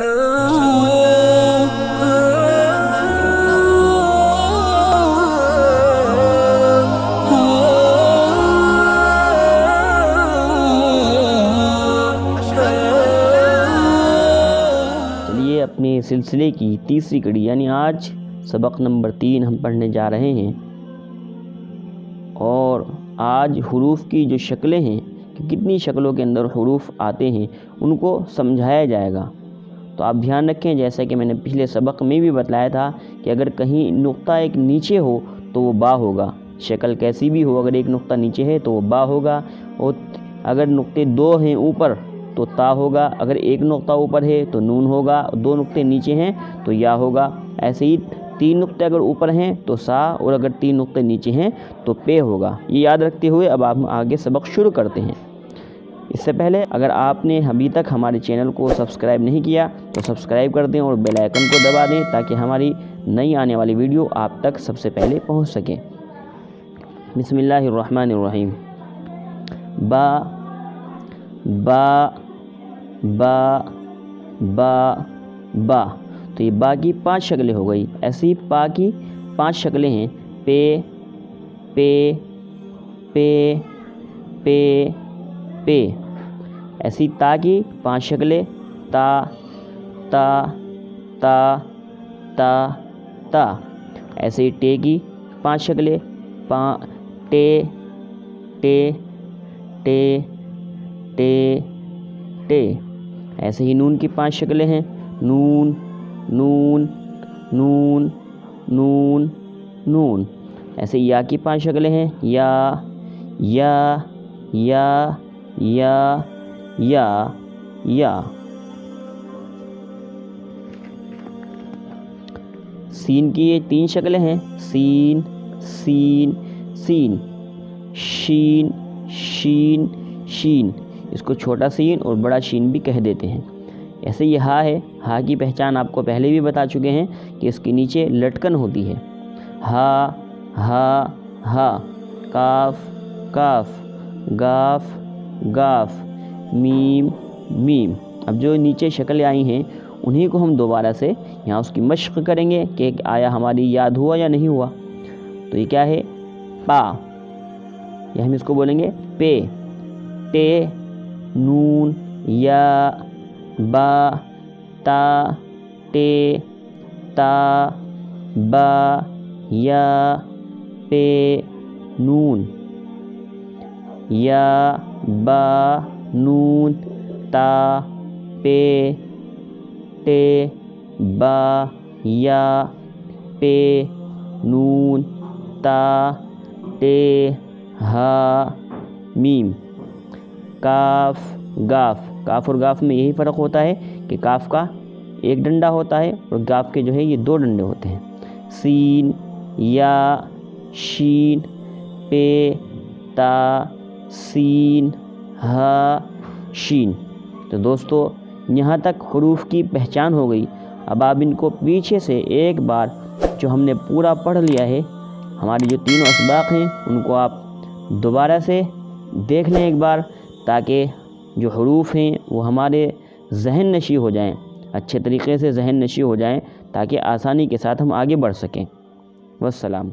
چلیے اپنے سلسلے کی تیسری کڑی یعنی آج سبق نمبر 3 ہم پڑھنے جا رہے ہیں، اور آج حروف کی جو شکلیں ہیں کہ کتنی شکلوں کے اندر حروف آتے ہیں ان کو سمجھایا جائے گا۔ تو آپ دھیان رکھیں، جیسا کہ میں نے پچھلے سبق میں بھی بتلایا تھا کہ اگر کہیں نقطہ ایک نیچے ہو تو وہ با ہوگا، شکل کیسی بھی ہو، اگر ایک نقطہ نیچے ہے تو وہ با ہوگا، اور اگر نقطے 2 ہیں اوپر تو تا ہوگا، اگر ایک نقطہ اوپر ہے تو نون ہوگا، 2 نقطے نیچے ہیں تو یا ہوگا، ایسے ہی 3 نقطے اگر اوپر ہیں تو سا، اور اگر 3 نقطے نیچے ہیں تو پے ہوگا۔ یہ یاد رکھتے ہوئے اب آپ آگے سبق شروع کرتے ہیں۔ اس سے پہلے اگر آپ نے ابھی تک ہمارے چینل کو سبسکرائب نہیں کیا تو سبسکرائب کر دیں اور بیل آئکن کو دبا دیں تاکہ ہماری نئی آنے والی ویڈیو آپ تک سب سے پہلے پہنچ سکے۔ بسم اللہ الرحمن الرحیم۔ با با با با با، تو یہ با کی 5 شکلیں ہو گئی۔ ایسے ہی پا کی 5 شکلیں ہیں، پے پے پے پے پے۔ ایسی تا کی 5 شکلیں، تا تا تا تا تا۔ ایسے ہی ٹے کی 5 شکلیں، ٹے ٹے ٹے ٹے ٹے۔ ایسے ہی نون کی 5 شکلیں ہیں، نون نون نون نون نون۔ ایسے یا کی 5 شکلیں ہیں، یا یا یا یا یا یا۔ سین کی یہ 3 شکلیں ہیں، سین سین سین، شین شین شین، اس کو چھوٹا سین اور بڑا شین بھی کہہ دیتے ہیں۔ ایسے یہ ہا ہے، ہا کی پہچان آپ کو پہلے بھی بتا چکے ہیں کہ اس کے نیچے لٹکن ہوتی ہے، ہا ہا ہا۔ کاف کاف، گاف گاف، میم میم۔ اب جو نیچے شکلیں آئی ہیں انہی کو ہم دوبارہ سے یہاں اس کی مشق کریں گے کہ آیا ہماری یاد ہوا یا نہیں ہوا۔ تو یہ کیا ہے؟ پا، یا ہم اس کو بولیں گے پے، ٹے، نون، یا، با، تا، ٹے، تا، با، یا، پے، نون، یا، با، نون، تا، پے، ٹے، با، یا، پے، نون، تا، ٹے، ہا، میم۔ کاف گاف، کاف اور گاف میں یہی فرق ہوتا ہے کہ کاف کا ایک ڈنڈا ہوتا ہے اور گاف کے جو ہے یہ 2 ڈنڈے ہوتے ہیں۔ سین، یا، شین، پے، تا، سین، ہا، شین۔ تو دوستو یہاں تک حروف کی پہچان ہو گئی۔ اب آپ ان کو پیچھے سے ایک بار جو ہم نے پورا پڑھ لیا ہے، ہماری جو 3 اسباق ہیں ان کو آپ دوبارہ سے دیکھ لیں ایک بار، تاکہ جو حروف ہیں وہ ہمارے ذہن نشیں ہو جائیں، اچھے طریقے سے ذہن نشیں ہو جائیں، تاکہ آسانی کے ساتھ ہم آگے بڑھ سکیں۔ والسلام۔